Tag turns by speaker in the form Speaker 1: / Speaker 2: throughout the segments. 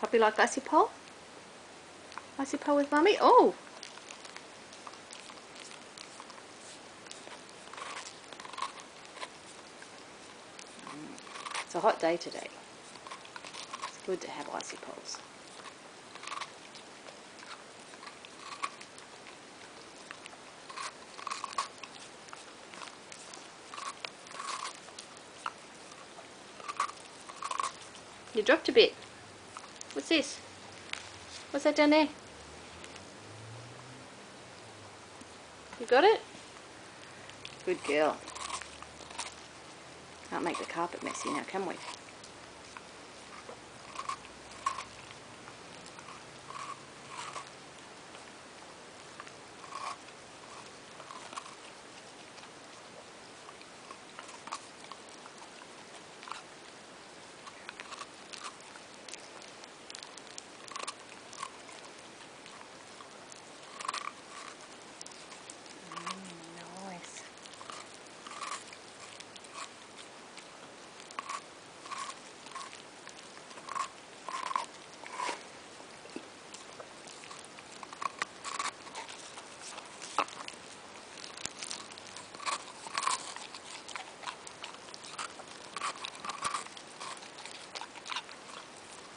Speaker 1: Puppy like Icypole? Icypole with Mummy? Oh! It's a hot day today. It's good to have Icypoles. You dropped a bit. What's this? What's that down there? You got it? Good girl. Can't make the carpet messy now, can we? Nice.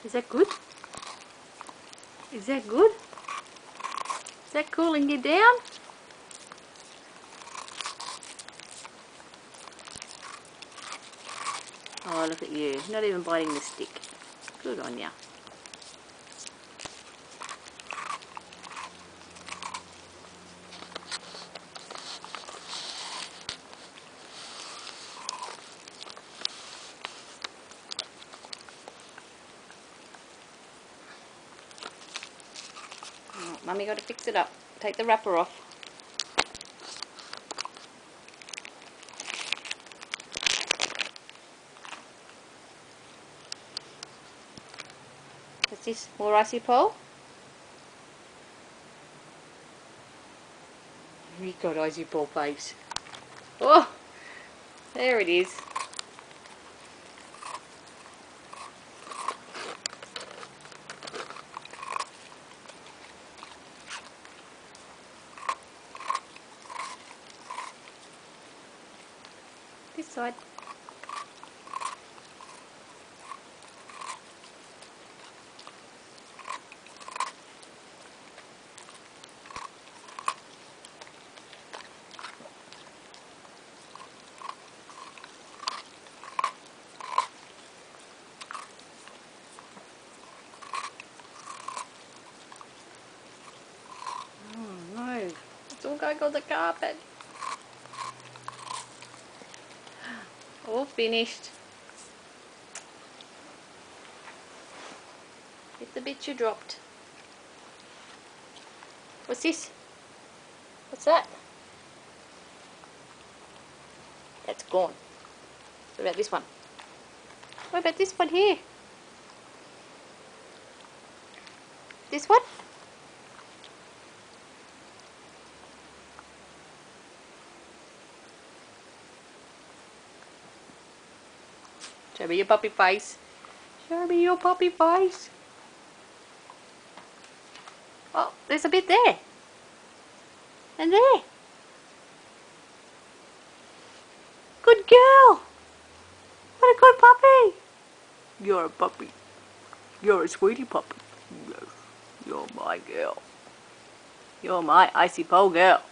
Speaker 1: Is that good? Is that good? Is that cooling you down? Oh, look at you. Not even biting the stick. Good on ya. Oh, Mummy got to fix it up. Take the wrapper off. What's this? More Icypole? He got Icypole face. Oh! There it is. This side. Oh no, it's all going on the carpet. All finished. Get the bit you dropped. What's this? What's that? That's gone. What about this one? What about this one here? This one? Show me your puppy face. Show me your puppy face. Oh, there's a bit there. And there. Good girl. What a good puppy. You're a puppy. You're a sweetie puppy. Yes. You're my girl. You're my Icypole girl.